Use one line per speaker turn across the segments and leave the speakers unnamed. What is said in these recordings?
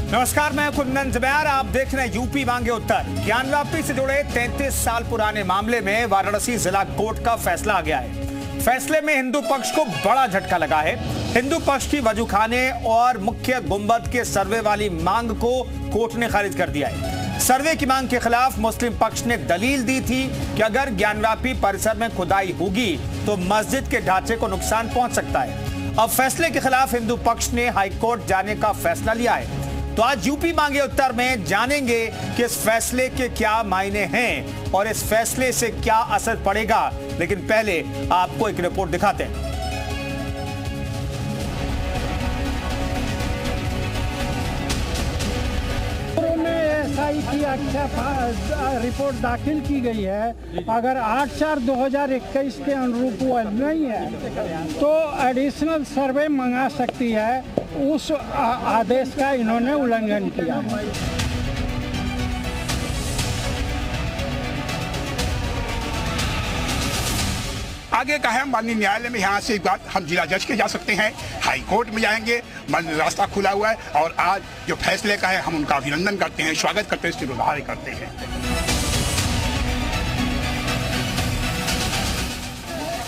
नमस्कार, मैं कुंदन जबैर। आप देख रहे हैं यूपी मांगे उत्तर। ज्ञानवापी से जुड़े 33 साल पुराने मामले में वाराणसी जिला कोर्ट का फैसला आ गया है। फैसले में हिंदू पक्ष को बड़ा झटका लगा है। हिंदू पक्ष की वजूखाने और मुख्य गुंबद के सर्वे वाली मांग को कोर्ट ने खारिज कर दिया है। सर्वे की मांग के खिलाफ मुस्लिम पक्ष ने दलील दी थी कि अगर ज्ञानवापी परिसर में खुदाई होगी तो मस्जिद के ढांचे को नुकसान पहुंच सकता है। अब फैसले के खिलाफ हिंदू पक्ष ने हाईकोर्ट जाने का फैसला लिया है। तो आज यूपी मांगे उत्तर में जानेंगे कि इस फैसले के क्या मायने हैं और इस फैसले से क्या असर पड़ेगा। लेकिन पहले आपको एक रिपोर्ट दिखाते हैं।
SI की अच्छा रिपोर्ट दाखिल की गई है। अगर 8/4/2021 के अनुरूप वो नहीं है तो एडिशनल सर्वे मंगा सकती है। उस आदेश का इन्होंने उल्लंघन किया है।
आगे का है माननीय न्यायालय में, यहाँ से बात हम जिला जज के जा सकते हैं, हाई कोर्ट में जाएंगे, रास्ता खुला हुआ है। और आज जो फैसले का है हम उनका अभिनंदन करते हैं, स्वागत करते हैं, शुभकामनाएं करते हैं।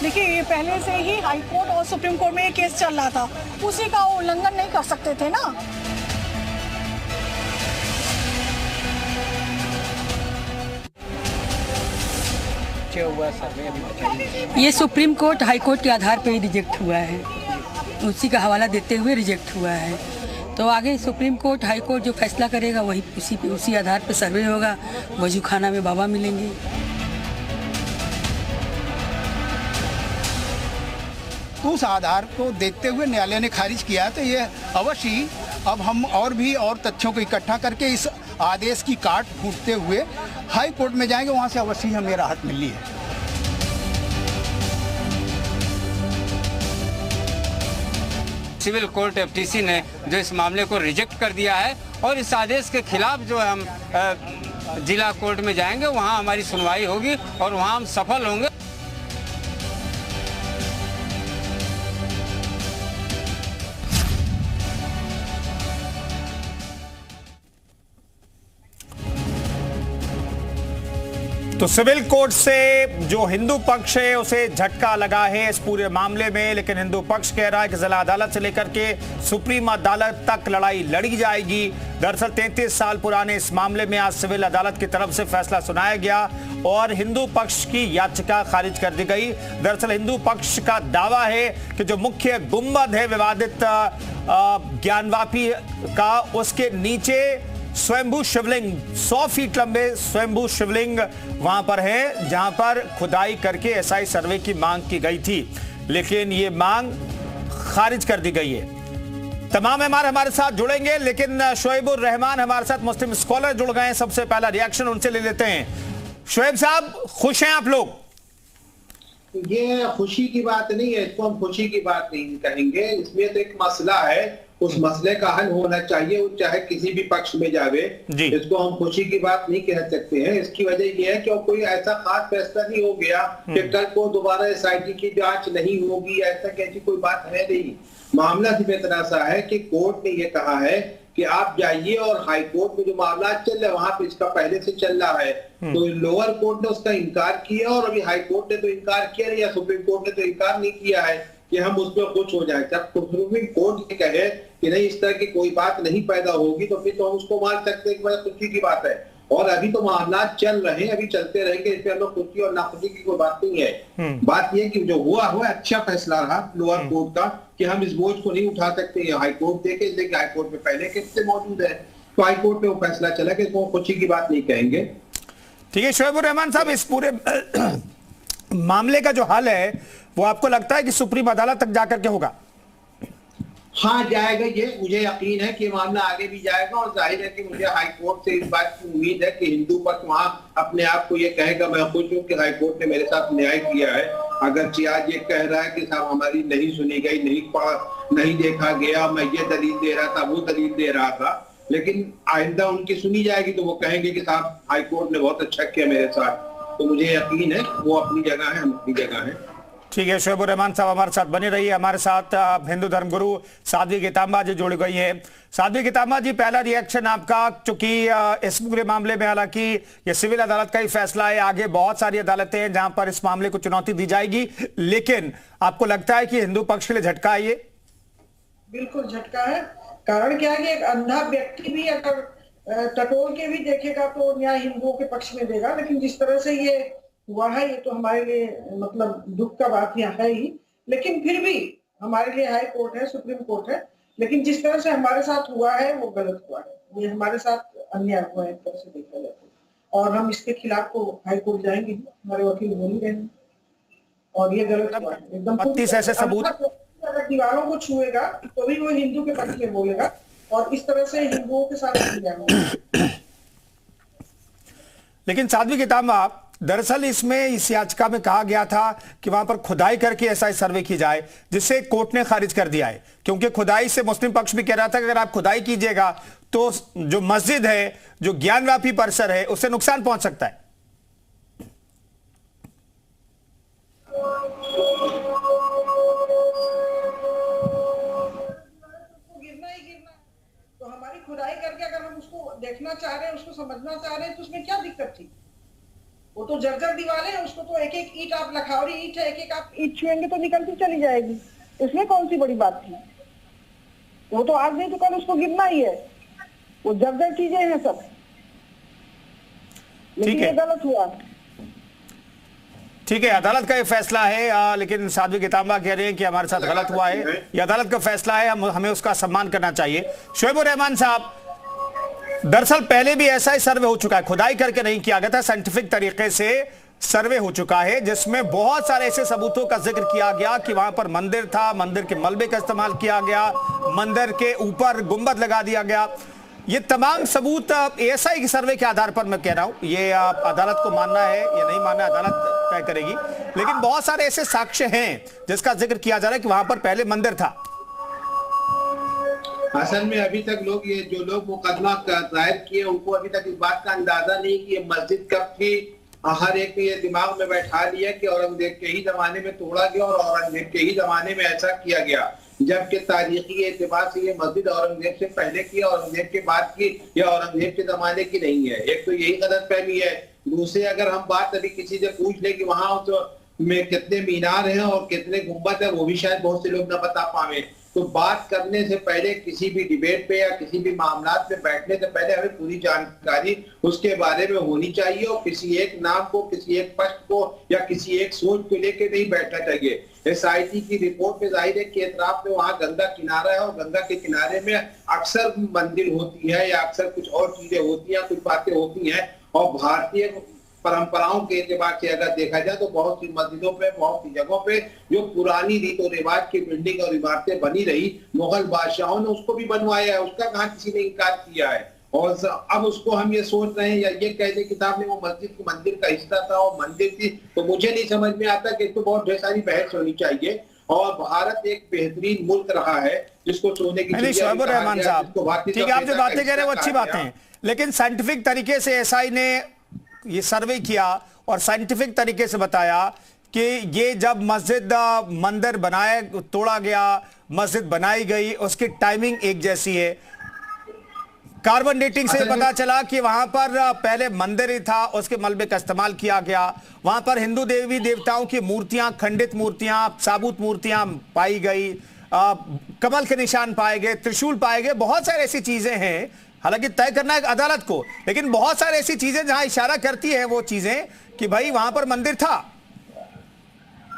देखिए, ये पहले से ही हाई कोर्ट और सुप्रीम कोर्ट में ये केस चल रहा था, उसी का उल्लंघन नहीं कर सकते थे ना।
ये सुप्रीम कोर्ट हाई कोर्ट के आधार पर ही रिजेक्ट हुआ है, उसी का हवाला देते हुए रिजेक्ट हुआ है। तो आगे सुप्रीम कोर्ट हाई कोर्ट जो फैसला करेगा वही उसी आधार पर सर्वे होगा। वजूखाना में बाबा मिलेंगे।
उस आधार को देखते हुए न्यायालय ने खारिज किया। तो ये अवश्य ही अब हम और तथ्यों को इकट्ठा करके इस आदेश की काट फूटते हुए हाई कोर्ट में जाएंगे, वहां से अवश्य ही हमें राहत मिली है।
सिविल कोर्ट FTC ने जो इस मामले को रिजेक्ट कर दिया है और इस आदेश के खिलाफ जो हम जिला कोर्ट में जाएंगे, वहां हमारी सुनवाई होगी और वहां हम सफल होंगे।
तो सिविल कोर्ट से जो हिंदू पक्ष है उसे झटका लगा है इस पूरे मामले में। लेकिन हिंदू पक्ष कह रहा है कि जिला अदालत से लेकर के सुप्रीम अदालत तक लड़ाई लड़ी जाएगी। दरअसल 33 साल पुराने इस मामले में आज सिविल अदालत की तरफ से फैसला सुनाया गया और हिंदू पक्ष की याचिका खारिज कर दी गई। दरअसल हिंदू पक्ष का दावा है कि जो मुख्य गुंबद है विवादित ज्ञानवापी का, उसके नीचे स्वयंभू शिवलिंग 100 फीट लंबे स्वयंभू शिवलिंग वहां पर है, जहां पर खुदाई करके SI सर्वे की मांग की गई थी। लेकिन ये मांग खारिज कर दी गई है। तमाम हमारे साथ जुड़ेंगे, लेकिन शोएबुर रहमान हमारे साथ मुस्लिम स्कॉलर जुड़ गए हैं। सबसे पहला रिएक्शन उनसे ले लेते हैं। शोएब साहब, खुश हैं आप लोग?
ये खुशी की बात नहीं है, इसको हम खुशी की बात नहीं कहेंगे। इसमें तो एक मसला है, उस मसले का हल होना चाहिए, वो चाहे किसी भी पक्ष में जावे। इसको हम खुशी की बात नहीं कह सकते हैं। इसकी वजह यह है कि कोई ऐसा खास फैसला नहीं हो गया कि कल को दोबारा SIT की जांच नहीं होगी, ऐसा कैसी कोई बात है नहीं। मामला सिर्फ इतना सा है कि कोर्ट ने ये कहा है कि आप जाइए और हाई कोर्ट में जो मामला चल रहा है वहां पे इसका पहले से चल रहा है। तो लोअर कोर्ट ने उसका इनकार किया और अभी हाई कोर्ट ने तो इनकार किया नहीं, या सुप्रीम कोर्ट ने तो इनकार नहीं किया है कि हम उस पर खुश हो जाए। जब सुप्रीम कोर्ट कहे कि नहीं, इस तरह की कोई बात नहीं पैदा होगी, तो फिर तो हम उसको मान सकते हैं कि बड़ा खुशी की बात है। और अभी तो मामला चल रहे हैं, अभी चलते रहेंगे, इसमें हम लोग खुशी और नाखुशी की कोई बात नहीं है। बात यह कि जो हुआ अच्छा फैसला रहा लोअर कोर्ट का कि हम इस बोझ को नहीं उठा सकते। हाई कोर्ट देखे, इसलिए हाई कोर्ट में पहले किससे मौजूद है, तो हाई कोर्ट में वो फैसला चला कि इसको खुशी की बात नहीं कहेंगे।
ठीक है शोएबुर रहमान साहब, इस पूरे मामले का जो हल है वो आपको लगता है कि सुप्रीम अदालत तक जाकर के होगा?
हाँ, जाएगा। ये मुझे यकीन है कि मामला आगे भी जाएगा और जाहिर है कि मुझे हाई कोर्ट से इस बात की उम्मीद है कि हिंदू पक्ष वहां अपने आप को ये कहेगा, मैं खुश हूं कि हाई कोर्ट ने मेरे साथ न्याय किया है। अगर आज ये कह रहा है कि साहब हमारी नहीं सुनी गई, नहीं देखा गया, मैं ये दलील दे रहा था, वो दलील दे रहा था, लेकिन आइंदा उनकी सुनी जाएगी तो वो कहेंगे कि साहब हाई कोर्ट ने बहुत अच्छा किया मेरे साथ। तो मुझे यकीन है वो अपनी जगह है, हम अपनी जगह है।
ठीक है, शोएब रहमान साहब हमारे साथ बने रहिए। हमारे साथ हिंदू धर्मगुरु साध्वी गीतांबा जी जुड़ गई हैं। साध्वी गीतांबा जी, पहला रिएक्शन आपका, चूंकि इस पूरे मामले में हालांकि ये सिविल अदालत का ही फैसला है, आगे बहुत सारी अदालतें हैं जहां पर इस मामले को चुनौती दी जाएगी, लेकिन आपको लगता है कि हिंदू पक्ष के लिए झटका है ये?
बिल्कुल झटका है। कारण क्या है कि एक अंधा व्यक्ति भी अगर टटोल के भी देखेगा तो न्याय हिंदुओं के पक्ष में देगा, लेकिन जिस तरह से ये हुआ है ये तो हमारे लिए मतलब दुख का बात यहाँ है ही, लेकिन फिर भी हमारे लिए हाई कोर्ट है, सुप्रीम कोर्ट है, लेकिन जिस तरह से हमारे साथ हुआ है वो गलत हुआ है। ये हमारे साथ अन्याय हुआ है एक तरह से देखा जाए तो, और हम इसके खिलाफ तो हाई कोर्ट जाएंगे, हमारे वकील बोल ही रहे हैं, और ये गलत हुआ है एकदम।
32 ऐसे सबूत
अगर दीवारों को छुएगा तो भी वो हिंदू के पक्ष में बोलेगा, और इस तरह से हिंदुओं के साथ अन्याय होगा।
लेकिन साध्वी गीतांबा, दरअसल इसमें इस याचिका में कहा गया था कि वहां पर खुदाई करके ऐसा सर्वे की जाए, जिसे कोर्ट ने खारिज कर दिया है, क्योंकि खुदाई से मुस्लिम पक्ष भी कह रहा था कि अगर आप खुदाई कीजिएगा तो जो मस्जिद है, जो ज्ञानव्यापी परिसर है, उससे नुकसान पहुंच सकता है।
गिरना ही गिरना, तो हमारी खुदाई करके अगर हम उसको देखना चाह रहे हैं, उसको समझना चाह रहे हैं, तो उसमें क्या दिक्कत थी? वो तो जर्जर दीवारें हैं, उसको तो एक एक ईंट आप लखावरी ईंट है, एक एक आप ईंट छुएंगे तो निकलती चली जाएगी, इसमें कौन सी बड़ी बात थी? वो तो आज नहीं तो कल उसको गिरना ही है, वो जर्जर चीजें हैं सब, लेकिन ये गलत हुआ।
ठीक है, अदालत का ये फैसला है, लेकिन साध्वी गीतांबा कह रहे हैं कि हमारे साथ गलत हुआ है, ये अदालत का फैसला है, हमें उसका सम्मान करना चाहिए। शोएब रहमान साहब, दरअसल पहले भी ऐसा ही सर्वे हो चुका है, खुदाई करके नहीं किया गया था, साइंटिफिक तरीके से सर्वे हो चुका है, जिसमें बहुत सारे ऐसे सबूतों का जिक्र किया गया कि वहां पर मंदिर था, मंदिर के मलबे का इस्तेमाल किया गया, मंदिर के ऊपर गुंबद लगा दिया गया। ये तमाम सबूत एएसआई के सर्वे के आधार पर मैं कह रहा हूं, ये अदालत को मानना है या नहीं मानना है अदालत तय करेगी, लेकिन बहुत सारे ऐसे साक्ष्य हैं जिसका जिक्र किया जा रहा है कि वहां पर पहले मंदिर था।
असल में अभी तक लोग, ये जो लोग मुकदमा दायर किए, उनको अभी तक इस बात का अंदाजा नहीं कि ये मस्जिद कब थी। हर एक ने ये दिमाग में बैठा लिया कि औरंगजेब के ही जमाने में तोड़ा गया और औरंगजेब के ही जमाने में ऐसा किया गया, जबकि तारीखी एतबार से ये मस्जिद औरंगजेब से पहले की, औरंगजेब के बाद की, या औरंगजेब के जमाने की नहीं है। एक तो यही गलतफहमी है। दूसरे, अगर हम बात अभी किसी से पूछ ले कि वहां तो में कितने मीनार हैं और कितने गुंबद है, वो भी शायद बहुत से लोग न बता पावे। तो बात करने से पहले, किसी भी डिबेट पे या किसी भी मामलात पे बैठने से पहले हमें पूरी जानकारी उसके बारे में होनी चाहिए, और किसी एक नाम को, किसी एक पक्ष को या किसी एक सोच को लेकर नहीं बैठना चाहिए। एसआईटी की रिपोर्ट में जाहिर है कि एतराफ में वहाँ गंगा किनारा है, और गंगा के किनारे में अक्सर मंदिर होती है या अक्सर कुछ और चीजें होती हैं, कुछ बातें होती हैं। और भारतीय परंपराओं के एतबार से अगर देखा जाए तो बहुत सी मस्जिदों पे, बहुत सी जगहों पे जो पुरानी रीतो रिवाज की बिल्डिंग और इमारतें बनी रही, मुगल बादशाहों ने उसको भी बनवाया है, उसका कहाँ किसी ने इनकार किया है। और अब उसको हम ये सोच रहे हैं या ये कह दें कि साहब ने वो मस्जिद की मंदिर का हिस्सा था और मंदिर थी, तो मुझे नहीं समझ में आता कि इसको बहुत ढेर सारी बहस होनी चाहिए। और भारत एक बेहतरीन मुल्क रहा है जिसको सोने की,
शोएब रहमान साहब, ठीक है, आप जो बातें कह रहे हैं वो अच्छी बातें हैं, लेकिन साइंटिफिक तरीके से एसआई ने ये सर्वे किया और साइंटिफिक तरीके से बताया कि ये जब मस्जिद, मंदिर बनाया, तोड़ा गया, मस्जिद बनाई गई, उसकी टाइमिंग एक जैसी है। कार्बन डेटिंग से पता चला कि वहां पर पहले मंदिर ही था, उसके मलबे का इस्तेमाल किया गया। वहां पर हिंदू देवी देवताओं की मूर्तियां, खंडित मूर्तियां, साबुत मूर्तियां पाई गई, कमल के निशान पाए गए, त्रिशूल पाए गए, बहुत सारी ऐसी चीजें हैं। हालांकि तय करना है अदालत को, लेकिन बहुत सारी ऐसी चीजें जहां इशारा करती है वो चीजें कि भाई वहां पर मंदिर था।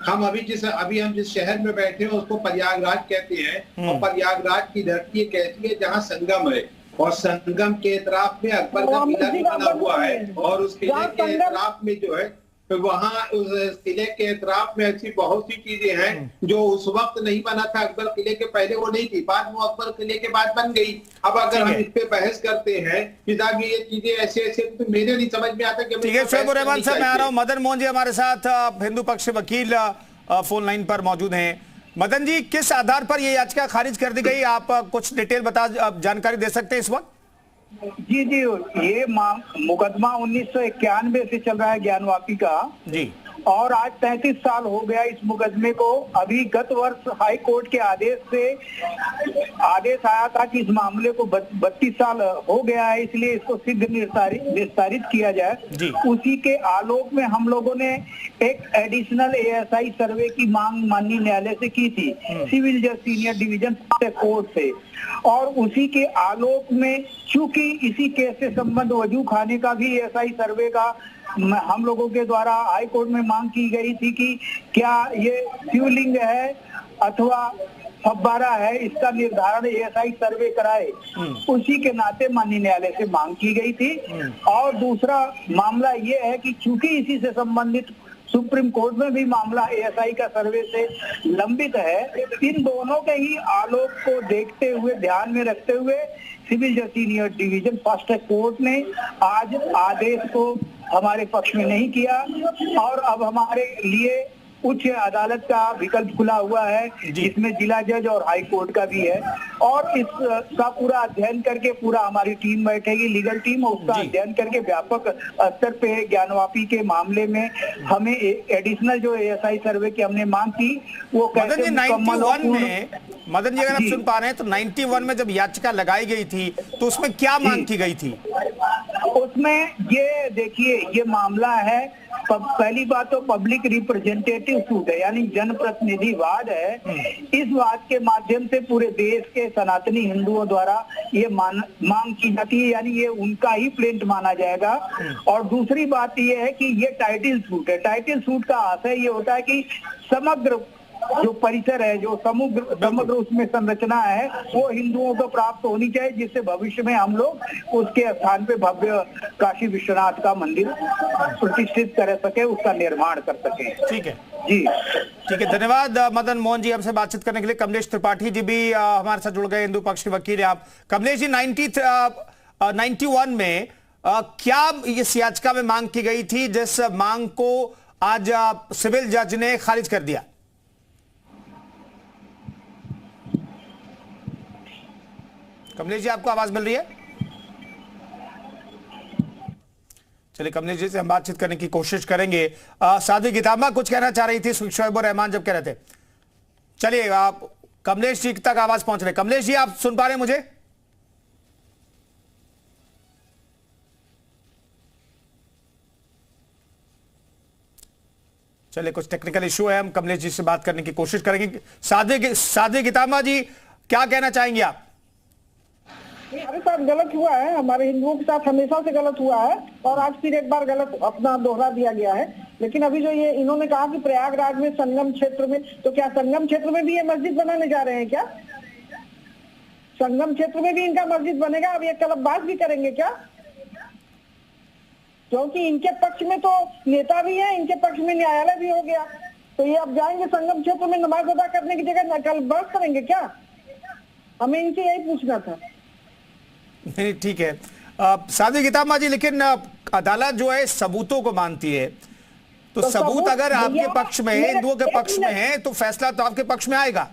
हम अभी हम जिस शहर में बैठे हैं उसको प्रयागराज कहते हैं, और प्रयागराज की धरती एक ऐसी है जहाँ संगम है, और संगम के इतराफ में अकबर का किला भी बना हुआ है, और उस किले के इतराफ में जो है, वहाँ उस किले के इतराफ में ऐसी बहुत सी चीजें हैं जो उस वक्त नहीं बना था। अकबर किले के पहले वो नहीं थी, बाद में अकबर किले के बाद बन गई। अब अगर हम इस पे बहस करते हैं कि साहब ये चीजें ऐसे ऐसे, तो मेरे नहीं समझ में आता कि
ठीक है। शोएब रहमान साहब, मैं आ रहा हूँ। मदन मोहन जी हमारे साथ हिंदू पक्ष के वकील फोन लाइन पर मौजूद हैं। मदन जी, किस आधार पर ये याचिका खारिज कर दी गई, आप कुछ डिटेल जानकारी दे सकते हैं इस वक्त?
जी, ये मुकदमा 1991 से चल रहा है ज्ञानवापी का जी, और आज 33 साल हो गया इस मुकदमे को। अभी गत वर्ष हाई कोर्ट के आदेश आया था कि इस मामले को 32 साल हो गया है, इसलिए इसको शीघ्र निस्तारित किया जाए। उसी के आलोक में हम लोगों ने एक एडिशनल ASI सर्वे की मांग माननीय न्यायालय से की थी, सिविल जज सीनियर डिवीजन कोर्ट से। और उसी के आलोक में चूंकि इसी केस से संबंध वजू खाने का भी ASI सर्वे का हम लोगों के द्वारा हाई कोर्ट में मांग की गई थी कि क्या ये शिवलिंग है अथवा फव्वारा है, इसका निर्धारण ASI सर्वे कराए। उसी के नाते माननीय न्यायालय से मांग की गई थी। और दूसरा मामला ये है कि चूंकि इसी से संबंधित सुप्रीम कोर्ट में भी मामला ASI का सर्वे से लंबित है, इन दोनों के ही आलोक को देखते हुए, ध्यान में रखते हुए सिविल जज सीनियर डिवीजन फर्स्ट कोर्ट ने आज आदेश को हमारे पक्ष में नहीं किया और अब हमारे लिए उच्च अदालत का विकल्प खुला हुआ है, जिसमें जिला जज और हाई कोर्ट का भी है। और इसका पूरा अध्ययन करके पूरा हमारी टीम बैठेगी, लीगल टीम, उसका अध्ययन करके व्यापक स्तर पे ज्ञानवापी के मामले में हमें एडिशनल जो ASI सर्वे की हमने मांग की वो कैसे मुकम्मल हो।
मदन जी, अगर आप सुन पा रहे हैं तो 91 में जब याचिका लगाई गई थी तो उसमें क्या मांग की गई थी?
उसमें ये देखिए, ये मामला है, पहली बात तो पब्लिक रिप्रेजेंटेटिव सूट है, यानी जनप्रतिनिधिवाद है। इस वाद के माध्यम से पूरे देश के सनातनी हिंदुओं द्वारा ये मांग की जाती है, यानी ये उनका ही प्लेंट माना जाएगा। और दूसरी बात ये है कि ये टाइटल सूट है। टाइटल सूट का आशय ये होता है कि समग्र जो परिसर है, जो समग्र उसमें संरचना है, वो हिंदुओं को प्राप्त होनी चाहिए, जिससे भविष्य में हम लोग उसके स्थान पे भव्य काशी विश्वनाथ का मंदिर प्रतिष्ठित कर सके, उसका निर्माण कर सके। ठीक है जी,
ठीक है, धन्यवाद मदन मोहन जी हमसे बातचीत करने के लिए। कमलेश त्रिपाठी जी भी हमारे साथ जुड़ गए, हिंदू पक्ष के वकील हैं आप। कमलेश जी, 91 में क्या इस याचिका में मांग की गई थी जिस मांग को आज सिविल जज ने खारिज कर दिया? कमलेश जी, आपको आवाज मिल रही है? चलिए, कमलेश जी से हम बातचीत करने की कोशिश करेंगे। साध्वी गीतांबा कुछ कहना चाह रही थी शोएब रहमान जब कह रहे थे। चलिए, आप कमलेश जी तक आवाज पहुंच रहे। कमलेश जी, आप सुन पा रहे हैं मुझे? चलिए, कुछ टेक्निकल इश्यू है, हम कमलेश जी से बात करने की कोशिश करेंगे। साध्वी गीतांबा जी, क्या कहना चाहेंगे आप?
हमारे साथ गलत हुआ है, हमारे हिंदुओं के साथ हमेशा से गलत हुआ है और आज फिर एक बार गलत अपना दोहरा दिया गया है। लेकिन अभी जो ये इन्होंने कहा कि प्रयागराज में संगम क्षेत्र में, तो क्या संगम क्षेत्र में भी ये मस्जिद बनाने जा रहे हैं क्या? संगम क्षेत्र में भी इनका मस्जिद बनेगा? अब ये कलबबाज भी करेंगे क्या? क्योंकि इनके पक्ष में तो नेता भी है, इनके पक्ष में न्यायालय भी हो गया, तो ये अब जाएंगे संगम क्षेत्र में नमाज अदा करने की जगह कलबबाज करेंगे क्या? हमें इनसे यही पूछना था।
नहीं, ठीक है साध्वी गीतांबा जी, लेकिन अदालत जो है सबूतों को मानती है, तो सबूत अगर आपके पक्ष में है, हिंदुओं के पक्ष में है, तो फैसला तो आपके पक्ष में आएगा।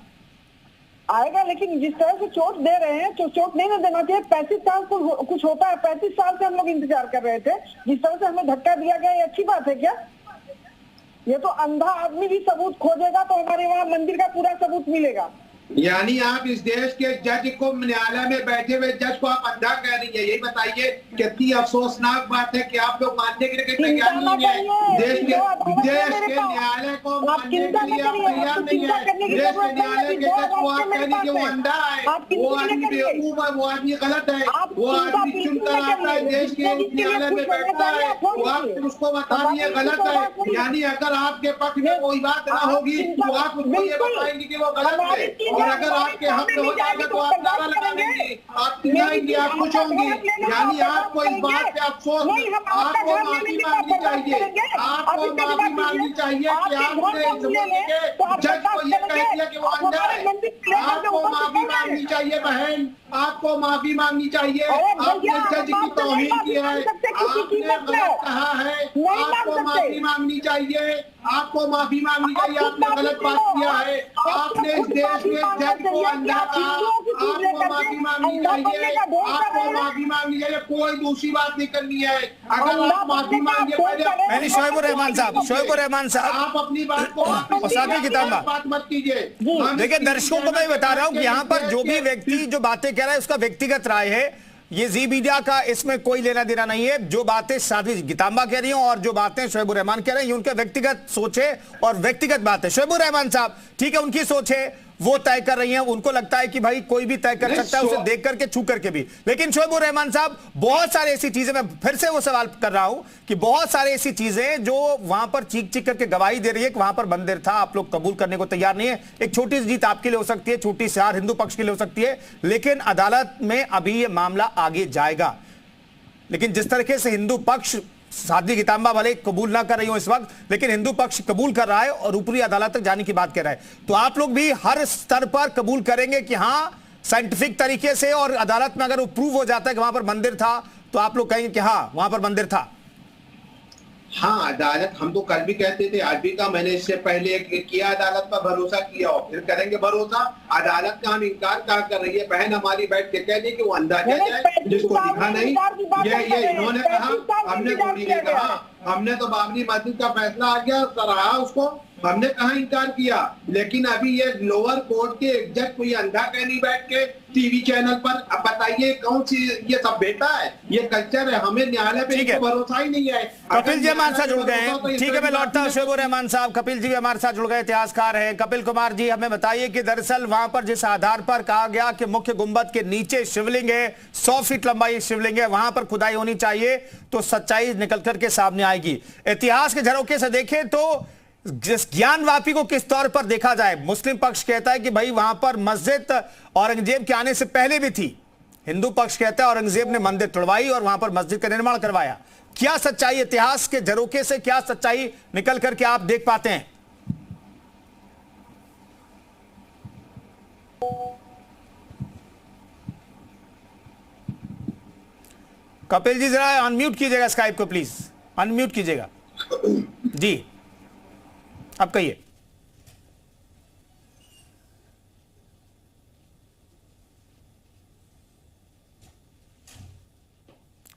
लेकिन जिस तरह से चोट दे रहे हैं तो चोट नहीं ना देना चाहिए। 35 साल कुछ होता है, 35 साल से हम लोग इंतजार कर रहे थे, जिस तरह से हमें धक्का दिया गया, ये अच्छी बात है क्या? ये तो अंधा आदमी भी सबूत खोजेगा तो हमारे वहाँ मंदिर का पूरा सबूत मिलेगा।
यानी आप इस देश के जज को, न्यायालय में बैठे हुए जज को आप अंधा कह रही है? यही बताइए, कितनी अफसोसनाक बात है कि आप लोग मानने के लिए तैयार नहीं है। देश के न्यायालय को मानने के लिए आप तैयार नहीं है। देश के न्यायालय के जज को आप कह रही कि वो अंधा है, वो आदमी बेवकूफ है, वो आदमी गलत है, वो आदमी चुनकर आता है, देश के न्यायालय में बैठता है, वो आप उसको बता रही है गलत है। यानी अगर आपके पक्ष में कोई बात ना होगी तो आप उसको ये बताएंगे कि वो गलत है, और अगर आपके हक में हो जाएगा तो आप नारा लगाएंगे, आप चिल्लाएंगे, आप खुश होंगे। यानी आपको इस बात पे अफसोस, आपको माफी मांगनी चाहिए, आपको माफी मांगनी चाहिए कि आपने इस मुल्क के जज को ये कह दिया कि वो अंधा है। आपको माफी मांगनी चाहिए बहन, आपको माफी मांगनी चाहिए। आपने जज की तौहीन की है, आपने गलत कहा है, आपको माफी मांगनी चाहिए, आपको माफी मांगनी चाहिए। आपने गलत बात किया है, आपने इस देश में जज को अंधा कहा, आपको माफी मांगनी चाहिए, आपको माफी मांगनी चाहिए, कोई दूसरी बात नहीं करनी है। अगर आप माफी मांगे पहले
शोएब रहमान साहब
आप अपनी बात को बात मत कीजिए।
देखिए दर्शकों को मैं बता रहा हूं कि यहाँ पर जो भी व्यक्ति जो बातें कह रहा है उसका व्यक्तिगत राय है, ये जी मीडिया का इसमें कोई लेना देना नहीं है। जो बातें साध्वी गीतांबा कह रही हैं और जो बातें शोएब रहमान कह रहे हैं, ये उनके व्यक्तिगत सोच है और व्यक्तिगत बात है। शोएब रहमान साहब ठीक है, उनकी सोच है, वो तय कर रही हैं, उनको लगता है कि भाई कोई भी तय कर सकता है, उसे देख करके छू करके भी। लेकिन शोएब रहमान साहब बहुत सारी ऐसी चीजें, मैं फिर से वो सवाल कर रहा हूं कि बहुत सारी ऐसी चीजें जो वहां पर चीख चीख करके गवाही दे रही है कि वहां पर मंदिर था, आप लोग कबूल करने को तैयार नहीं है। एक छोटी सी जीत आपके लिए हो सकती है, छोटी सी हार हिंदू पक्ष के लिए हो सकती है, लेकिन अदालत में अभी ये मामला आगे जाएगा। लेकिन जिस तरीके से हिंदू पक्ष, साध्वी गीतांबा भले कबूल ना कर रही हो इस वक्त, लेकिन हिंदू पक्ष कबूल कर रहा है और ऊपरी अदालत तक जाने की बात कर रहा है, तो आप लोग भी हर स्तर पर कबूल करेंगे कि हां साइंटिफिक तरीके से, और अदालत में अगर वो प्रूव हो जाता है कि वहां पर मंदिर था तो आप लोग कहेंगे कि हां वहां पर मंदिर था?
हाँ, अदालत, हम तो कल भी कहते थे, आज भी कहा, मैंने इससे पहले किया, अदालत पर भरोसा किया और फिर करेंगे भरोसा। अदालत का हम इनकार कहा कर रही है, बहन हमारी बैठ के कह दी कि वो अंदाजा जाए जिसको दिखा नहीं। ये इन्होंने कहा, हमने थोड़ी नहीं कहा, हमने तो बाबरी मस्जिद का फैसला आ गया, सराहा उसको, हमने कहा इनकार किया। लेकिन अभी ये लोअर कोर्ट के एक जज कोई अंधा कह नहीं बैठ के टीवी चैनल पर, अब बताइए कौन सी ये सब बेटा है, ये कल्चर है, हमें न्यायालय पे भरोसा ही नहीं है।
कपिल जी हमारे साथ जुड़ गए हैं, ठीक है मैं लौटता हूं। शोएब रहमान साहब, कपिल जी भी हमारे साथ जुड़ गए, इतिहासकार हैं। कपिल कुमार जी हमें बताइए कि दरअसल वहां पर जिस आधार पर कहा गया कि मुख्य गुंबद के नीचे शिवलिंग है, 100 फीट लंबाई शिवलिंग है, वहां पर खुदाई होनी चाहिए तो सच्चाई निकल करके सामने आएगी। इतिहास के झरोखे से देखें तो जिस ज्ञानवापी को किस तौर पर देखा जाए, मुस्लिम पक्ष कहता है कि भाई वहां पर मस्जिद औरंगजेब के आने से पहले भी थी, हिंदू पक्ष कहता है औरंगजेब ने मंदिर तोड़वाई और वहां पर मस्जिद का निर्माण करवाया। क्या सच्चाई, इतिहास के झरोखे से क्या सच्चाई निकल करके आप देख पाते हैं? कपिल जी जरा अनम्यूट कीजिएगा स्काइप को, प्लीज अनम्यूट कीजिएगा जी, अब कहिए।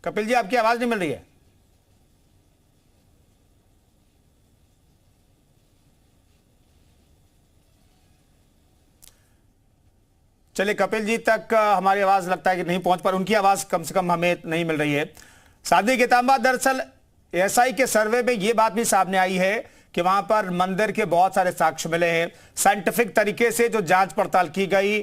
कपिल जी आपकी आवाज नहीं मिल रही है। चलिए कपिल जी तक हमारी आवाज लगता है कि नहीं पहुंच पर, उनकी आवाज कम से कम हमें नहीं मिल रही है। साध्वी गीतांबा, दरअसल एएसआई के सर्वे में यह बात भी सामने आई है कि वहां पर मंदिर के बहुत सारे साक्ष्य मिले हैं। साइंटिफिक तरीके से जो जांच पड़ताल की गई,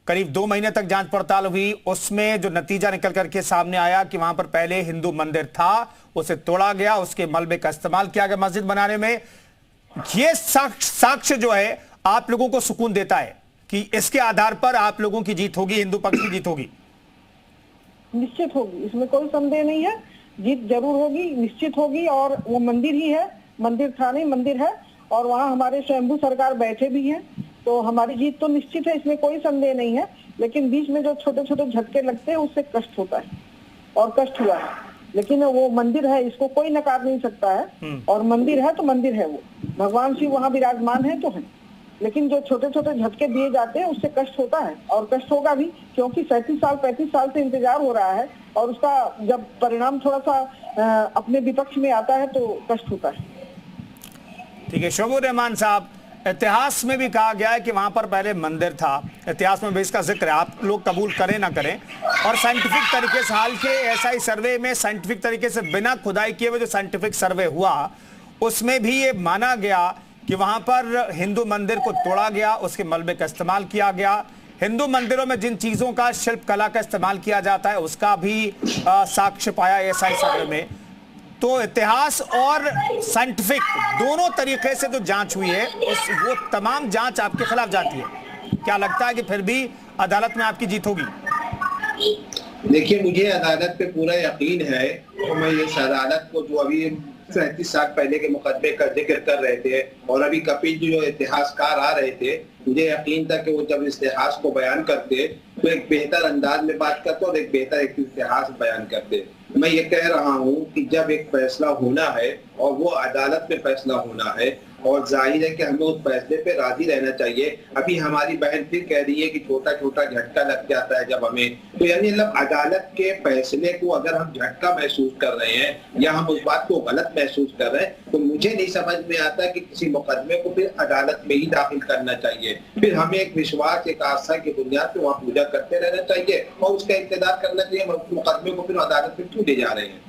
करीब 2 महीने तक जांच पड़ताल हुई, उसमें जो नतीजा निकल करके सामने आया कि वहां पर पहले हिंदू मंदिर था, उसे तोड़ा गया, उसके मलबे का इस्तेमाल किया गया मस्जिद बनाने में। यह साक्ष्य जो है आप लोगों को सुकून देता है कि इसके आधार पर आप लोगों की जीत होगी, हिंदू पक्ष की जीत होगी?
निश्चित होगी, इसमें कोई संदेह नहीं है, जीत जरूर होगी, निश्चित होगी। और वो मंदिर ही है, मंदिर था नहीं, मंदिर है, और वहाँ हमारे स्वयंभू सरकार बैठे भी हैं, तो हमारी जीत तो निश्चित है, इसमें कोई संदेह नहीं है। लेकिन बीच में जो छोटे छोटे झटके लगते हैं उससे कष्ट होता है, और कष्ट हुआ है। लेकिन वो मंदिर है, इसको कोई नकार नहीं सकता है, और मंदिर है तो मंदिर है, वो भगवान शिव वहाँ विराजमान है तो है। लेकिन जो छोटे छोटे झटके दिए जाते हैं उससे कष्ट होता है, और कष्ट होगा भी, क्योंकि 35 साल से इंतजार हो रहा है, और उसका जब परिणाम थोड़ा सा अपने विपक्ष में आता है तो कष्ट होता है।
ठीक है शोएब रहमान साहब, इतिहास में भी कहा गया है कि वहां पर पहले मंदिर था, इतिहास में भी इसका जिक्र है, आप लोग कबूल करें ना करें। और साइंटिफिक तरीके से हाल के एएसआई सर्वे में, साइंटिफिक तरीके से बिना खुदाई किए हुए जो साइंटिफिक सर्वे हुआ, उसमें भी ये माना गया कि वहां पर हिंदू मंदिर को तोड़ा गया, उसके मलबे का इस्तेमाल किया गया। हिंदू मंदिरों में जिन चीजों का शिल्प कला का इस्तेमाल किया जाता है उसका भी साक्ष्य पाया एएसआई सर्वे में। तो इतिहास और साइंटिफिक दोनों तरीके से जो जांच हुई है वो तमाम जांच आपके खिलाफ जाती है। क्या लगता है कि फिर भी अदालत में आपकी जीत होगी?
देखिए, मुझे अदालत पे पूरा यकीन है, तो मैं इस अदालत को जो अभी 37 साल पहले के मुकदमे का जिक्र कर रहे थे, और अभी कपिल जी जो इतिहासकार आ रहे थे, मुझे यकीन था कि वो जब इतिहास को बयान करते तो एक बेहतर अंदाज में बात करते और एक बेहतर एक इतिहास बयान करते। मैं ये कह रहा हूँ कि जब एक फैसला होना है और वो अदालत में फैसला होना है, और जाहिर है कि हमें उस फैसले पे राजी रहना चाहिए। अभी हमारी बहन फिर कह रही है कि छोटा छोटा झटका लग जाता है जब हमें, तो यानी मतलब अदालत के फैसले को अगर हम झटका महसूस कर रहे हैं या हम उस बात को गलत महसूस कर रहे हैं, तो मुझे नहीं समझ में आता कि किसी मुकदमे को फिर अदालत में ही दाखिल करना चाहिए। फिर हमें एक विश्वास, एक आस्था की बुनियाद पे वहाँ पूजा करते रहना चाहिए और उसका इंतजार करना चाहिए। मुकदमे को फिर अदालत में क्यों ले जा रहे हैं?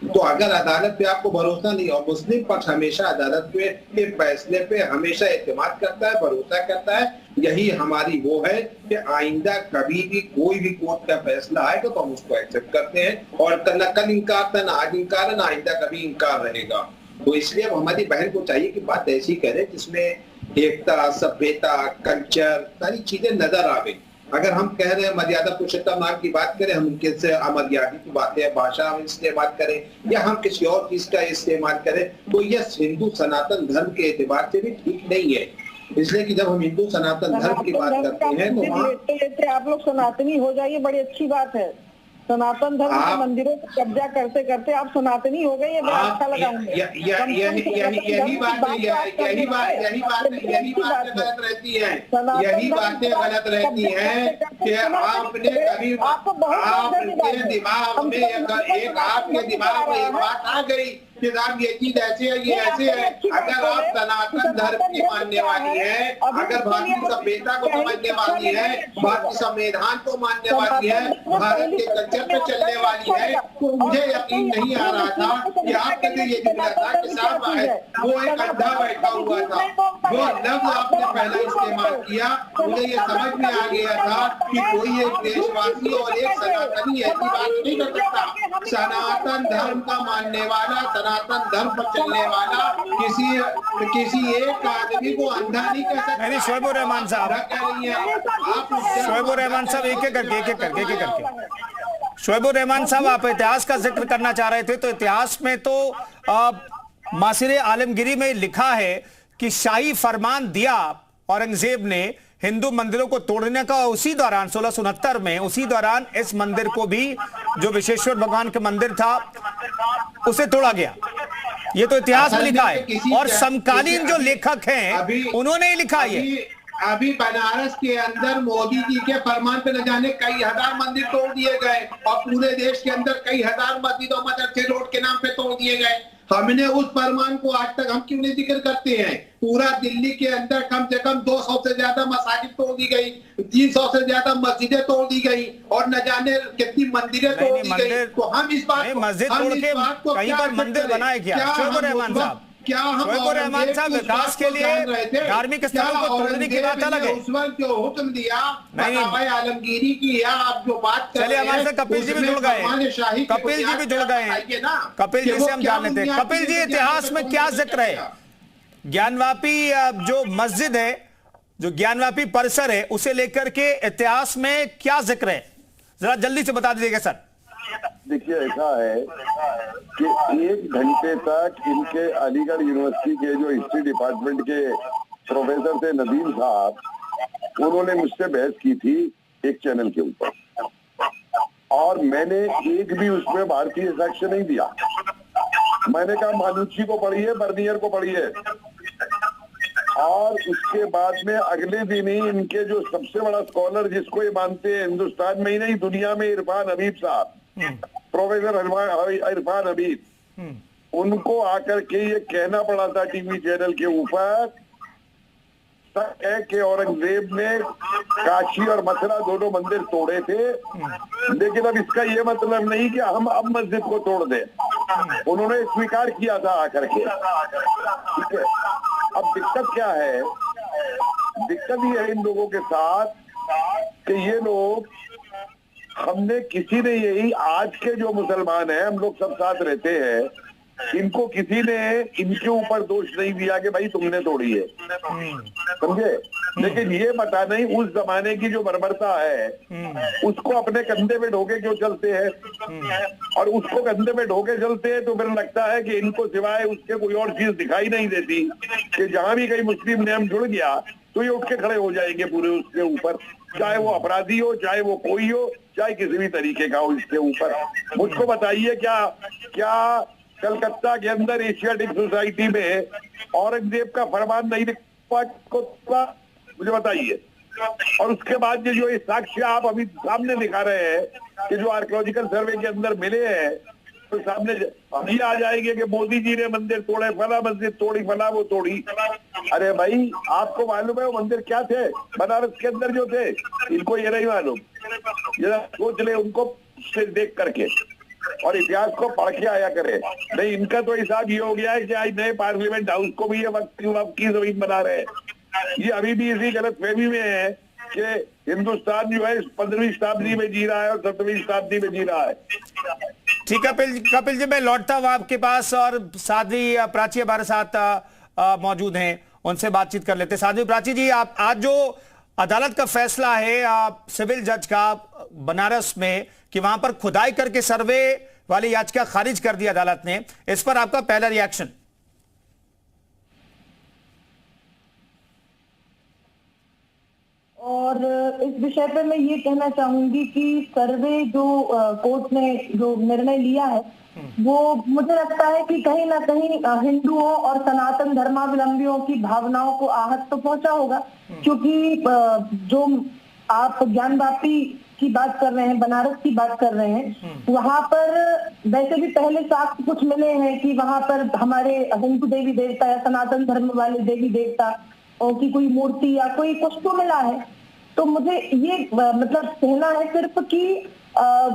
तो अगर अदालत पे आपको भरोसा नहीं, और मुस्लिम पक्ष हमेशा अदालत के फैसले पे हमेशा एतमाद करता है, भरोसा करता है, यही हमारी वो है कि आइंदा कभी भी कोई भी कोर्ट का फैसला आएगा तो हम उसको एक्सेप्ट करते हैं और न कल इनकार था, ना आज इनकार है, ना आइंदा कभी इनकार रहेगा। तो इसलिए अब हमारी बहन को चाहिए कि बात ऐसी करें जिसमें एकता, सभ्यता, कल्चर, सारी चीजें नजर आवे। अगर हम कह रहे हैं मर्यादा पुरुषोत्तम नाम की बात करें, हम उनके से अमर्यादित की बातें, भाषा हम इस्तेमाल करें या हम किसी और चीज का इस्तेमाल करें, तो यह हिंदू सनातन धर्म के एतबार से भी ठीक नहीं है। इसलिए कि जब हम हिंदू सनातन धर्म की बात करते हैं तो वहाँ
आप लोग सनातनी हो जाइए, बड़ी अच्छी बात है। सनातन धर्म के मंदिरों पर कब्जा करते करते आप सनातनी हो गए, ये बड़ा अच्छा लगा मुझे।
यही बातें गलत रहती है, यही बातें गलत रहती हैं कि आपने कभी आपके दिमाग में एक आपके दिमाग में एक बात आ गई कि साहब ये चीज ऐसे है, ये ऐसे है। अगर आप सनातन धर्म की मानने वाली है, अगर भारतीय सभ्यता को समझने वाली है, भारतीय संविधान को मानने वाली है, भारत के कल्चर पे चलने वाली है, तो मुझे यकीन नहीं आ रहा था कि आपके लिए ये जुमला था कि साहब वो एक अंधा बैठा हुआ था। जो लफ्ज आपने पहला इस्तेमाल किया, मुझे ये समझ में आ गया था कि कोई एक देशवासी और एक सनातनी ऐसी बात नहीं कर सकता। सनातन धर्म का मानने वाला, सनातन धर्म पर चलने वाला किसी एक आदमी को अंधा नहीं कह सकता।
नहीं, शोएब रहमान साहब कह रही है आप, शोएब रहमान साहब एक एक करके शोएब रहमान साहब, आप इतिहास का जिक्र करना चाह रहे थे, तो इतिहास में तो मासिर आलमगीरी में लिखा है कि शाही फरमान दिया औरंगजेब ने हिंदू मंदिरों को तोड़ने का, उसी दौरान 1669 में उसी दौरान इस मंदिर को भी, जो विश्वेश्वर भगवान का मंदिर था, उसे तोड़ा गया। ये तो इतिहास में लिखा है और समकालीन जो लेखक हैं उन्होंने ही लिखा है।
अभी बनारस के अंदर मोदी जी के फरमान पे न जाने कई हजार मंदिर तोड़ दिए गए और पूरे देश के अंदर कई हजार मस्जिद और मदरसे रोड के नाम पे तोड़ दिए गए। हमने उस फरमान को आज तक हम क्यों नहीं जिक्र करते हैं? पूरा दिल्ली के अंदर कम से कम 200 से ज्यादा मसाजिद तोड़ दी गई, 300 से ज्यादा मस्जिदें तोड़ दी गई और न जाने कितनी मंदिरें तोड़ दी गई। तो हम इस बात को
कहीं पर मंदिर बनाए क्या? शोएब रहमान साहब,
क्या हम
रहमान साहब विकास के लिए धार्मिक स्थलों को तोड़ने की बात अलग है।
उस वक्त जो हुक्म दिया आलमगीरी की, या आप जो बात कर
चलिए, हमारे साथ कपिल जी भी जुड़ गए, कपिल जी भी जुड़ गए हैं, कपिल जी से हम जान लेते हैं। कपिल जी, इतिहास में क्या जिक्र है? ज्ञानवापी जो मस्जिद है, जो ज्ञानवापी परिसर है, उसे लेकर के इतिहास में क्या जिक्र है? जरा जल्दी से बता दीजिएगा सर।
देखिए, ऐसा है कि 1 घंटे तक इनके अलीगढ़ यूनिवर्सिटी के जो हिस्ट्री डिपार्टमेंट के प्रोफेसर थे नदीम साहब, उन्होंने मुझसे बहस की थी एक चैनल के ऊपर और मैंने एक भी उसमें भारतीय साक्ष्य नहीं दिया। मैंने कहा मानुची को पढ़िए, बर्नियर को पढ़िए। और उसके बाद में अगले दिन ही इनके जो सबसे बड़ा स्कॉलर जिसको ये मानते हैं हिंदुस्तान में ही नहीं दुनिया में, इरफान हबीब साहब, प्रोफेसर इरफान हबीब, उनको आकर के ये कहना पड़ा था टीवी चैनल के ऊपर है कि औरंगजेब ने काशी और मथुरा दोनों मंदिर तोड़े थे, लेकिन अब इसका ये मतलब नहीं कि हम अब मस्जिद को तोड़ दें। उन्होंने स्वीकार किया था आकर के। ठीक है, अब दिक्कत क्या है? दिक्कत ये है इन लोगों के साथ कि ये लोग, हमने किसी ने, यही आज के जो मुसलमान हैं, हम लोग सब साथ रहते हैं, इनको किसी ने इनके ऊपर दोष नहीं दिया कि भाई तुमने तोड़ी है, समझे? लेकिन ये पता नहीं उस जमाने की जो बर्बरता है उसको अपने कंधे पे ढोके क्यों चलते हैं, और उसको कंधे पे ढोके चलते हैं तो फिर लगता है कि इनको सिवाय उसके कोई और चीज दिखाई नहीं देती कि जहां भी कहीं मुस्लिम नियम जुड़ गया तो ये उठ के खड़े हो जाएंगे पूरे उसके ऊपर, चाहे वो अपराधी हो, चाहे वो कोई हो, चाहे किसी भी तरीके का हो इसके ऊपर। मुझको बताइए क्या क्या कलकत्ता के अंदर एशियाटिक सोसाइटी में औरंगजेब का फरमान नहीं को मुझे बताइए। और उसके बाद जो ये साक्ष्य आप अभी सामने दिखा रहे हैं कि जो आर्कियोलॉजिकल सर्वे के अंदर मिले हैं, तो सामने अभी आ जाएंगे कि मोदी जी ने मंदिर तोड़े, फला मंदिर तोड़ी, फला वो तोड़ी। अरे भाई, आपको मालूम है वो मंदिर क्या थे बनारस के अंदर जो थे? इनको ये नहीं मालूम। जरा सोच ले उनको से देख करके, और इतिहास को पढ़ के आया करे। नहीं, इनका तो हिसाब ये हो गया है कि आज नए पार्लियामेंट हाउस को भी ये वक्त की जमीन बना रहे हैं। ये अभी भी इसी गलतफहमी में है कि हिंदुस्तान जो है 15वीं शताब्दी में जी रहा है और 17वीं शताब्दी में जी रहा है।
ठीक है कपिल जी, मैं लौटता हूं आपके पास, और साध्वी प्राची हमारे साथ मौजूद हैं, उनसे बातचीत कर लेते हैं। साध्वी प्राची जी, आप आज जो अदालत का फैसला है सिविल जज का बनारस में कि वहां पर खुदाई करके सर्वे वाली याचिका खारिज कर दी अदालत ने, इस पर आपका पहला रिएक्शन?
और इस विषय पे मैं ये कहना चाहूंगी कि सर्वे जो कोर्ट ने जो निर्णय लिया है, वो मुझे लगता है कि कहीं ना कहीं हिंदुओं और सनातन धर्मावलंबियों की भावनाओं को आहत तो पहुंचा होगा, क्योंकि जो आप ज्ञानवापी की बात कर रहे हैं, बनारस की बात कर रहे हैं, वहां पर वैसे भी पहले साक्ष्य कुछ मिले हैं कि वहां पर हमारे हिंदू देवी देवता या सनातन धर्म वाले देवी देवता की कोई मूर्ति या कोई कुछ तो मिला है। तो मुझे ये मतलब कहना है सिर्फ कि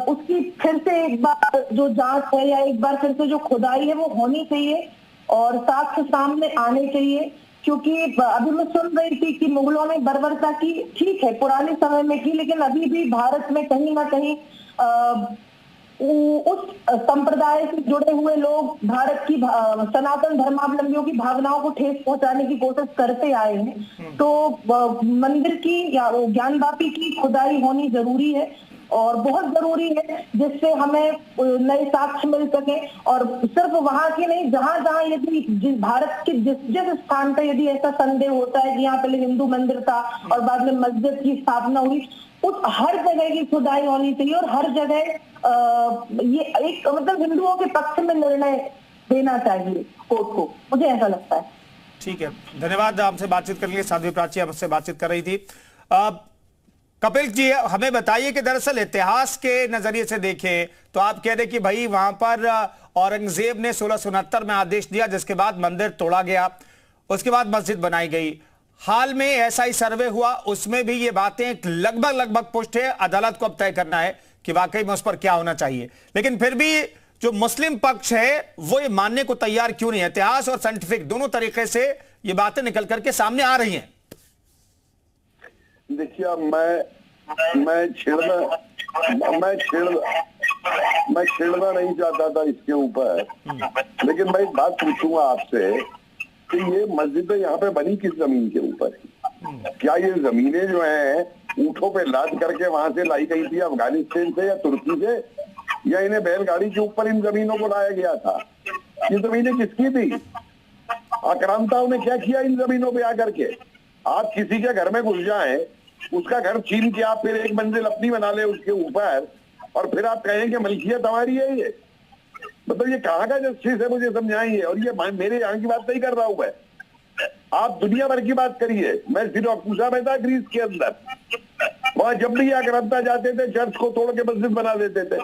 उसकी फिर से एक बार जो जांच है या एक बार फिर से जो खुदाई है वो होनी चाहिए और साक्ष्य सामने आने चाहिए। क्योंकि अभी मैं सुन रही थी कि मुगलों ने बर्बरता की, ठीक है पुराने समय में की, लेकिन अभी भी भारत में कहीं ना कहीं उस संप्रदाय से जुड़े हुए लोग भारत की सनातन धर्मावलंबियों की भावनाओं को ठेस पहुंचाने की कोशिश करते आए हैं। तो मंदिर की या ज्ञानवापी की खुदाई होनी जरूरी है और बहुत जरूरी है, जिससे हमें नए साक्ष्य मिल सके। और सिर्फ वहां की नहीं, जहां जहां यदि भारत के जिस स्थान पर यदि ऐसा संदेह होता है कि यहाँ पहले हिंदू मंदिर था और बाद में मस्जिद की स्थापना हुई, उस हर जगह की खुदाई होनी चाहिए और हर जगह ये एक मतलब हिंदुओं के पक्ष में निर्णय देना चाहिए कोर्ट को, मुझे ऐसा लगता है।
ठीक है, धन्यवाद हमसे बातचीत करने के लिए। साध्वी प्राची हमसे बातचीत कर रही थी। कपिल जी, हमें बताइए कि दरअसल इतिहास के नजरिए से देखें तो आप कह रहे कि भाई वहां पर औरंगजेब ने 1669 में आदेश दिया, जिसके बाद मंदिर तोड़ा गया, उसके बाद मस्जिद बनाई गई। हाल में ऐसा ही सर्वे हुआ, उसमें भी ये बातें लगभग पुष्ट है। अदालत को अब तय करना है कि वाकई में उस पर क्या होना चाहिए। लेकिन फिर भी जो मुस्लिम पक्ष है वो ये मानने को तैयार क्यों नहीं है? इतिहास और साइंटिफिक दोनों तरीके से ये बातें निकल करके सामने आ रही हैं।
देखिए, मैं छेड़ना नहीं चाहता था इसके ऊपर, लेकिन मैं एक बात पूछूंगा आपसे कि ये मस्जिदें यहाँ पे बनी किस जमीन के ऊपर है? क्या ये जमीनें जो हैं ऊंटों पे लाद करके वहां से लाई गई थी अफगानिस्तान से या तुर्की से, या इन्हें बैलगाड़ी के ऊपर इन जमीनों को लाया गया था? ये जमीनें किसकी थी? आक्रांताओं ने क्या किया इन जमीनों पे आकर के? आप किसी के घर में घुस जाएं, उसका घर छीन के आप फिर एक मंजिल अपनी बना ले उसके ऊपर, और फिर आप कहें कि मलकियत हमारी है। ये मतलब ये कहाँ का जस्टिस है, मुझे समझाइए। और ये मेरे यहाँ की बात नहीं कर रहा हूं मैं, आप दुनिया भर की बात करिए। मैं सिराकुसा में था ग्रीस के अंदर, वहां जब भी आक्रांता जाते थे चर्च को तोड़ के मस्जिद बना देते थे,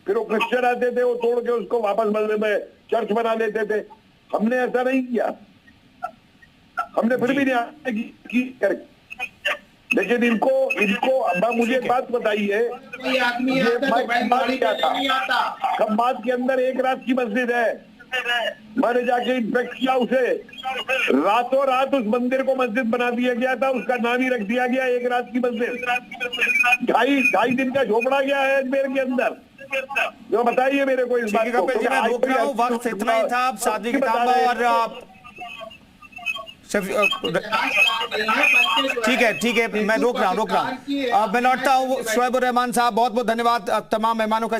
फिर वो क्रिश्चियन आते थे वो तोड़ के उसको वापस मस्जिद में चर्च बना लेते थे। हमने ऐसा नहीं किया, हमने फिर भी नहीं करके। लेकिन इनको मुझे एक बात बताइए, खम्बात के अंदर एक रात की मस्जिद है, मैंने जाके इंस्पेक्ट किया उसे, रातों रात उस मंदिर को मस्जिद बना दिया गया था, उसका नाम ही रख दिया गया एक रात की मस्जिद। ढाई दिन का झोपड़ा गया है अजमेर के अंदर। जो बताइए मेरे को इस बात को।
मैं रोक रहा हूं, वक्त इतना ही था। साध्वी किताब और ठीक है मैं रोक रहा हूं। मैं लौटता हूं। शोएब उर रहमान साहब, बहुत बहुत धन्यवाद तमाम मेहमानों का।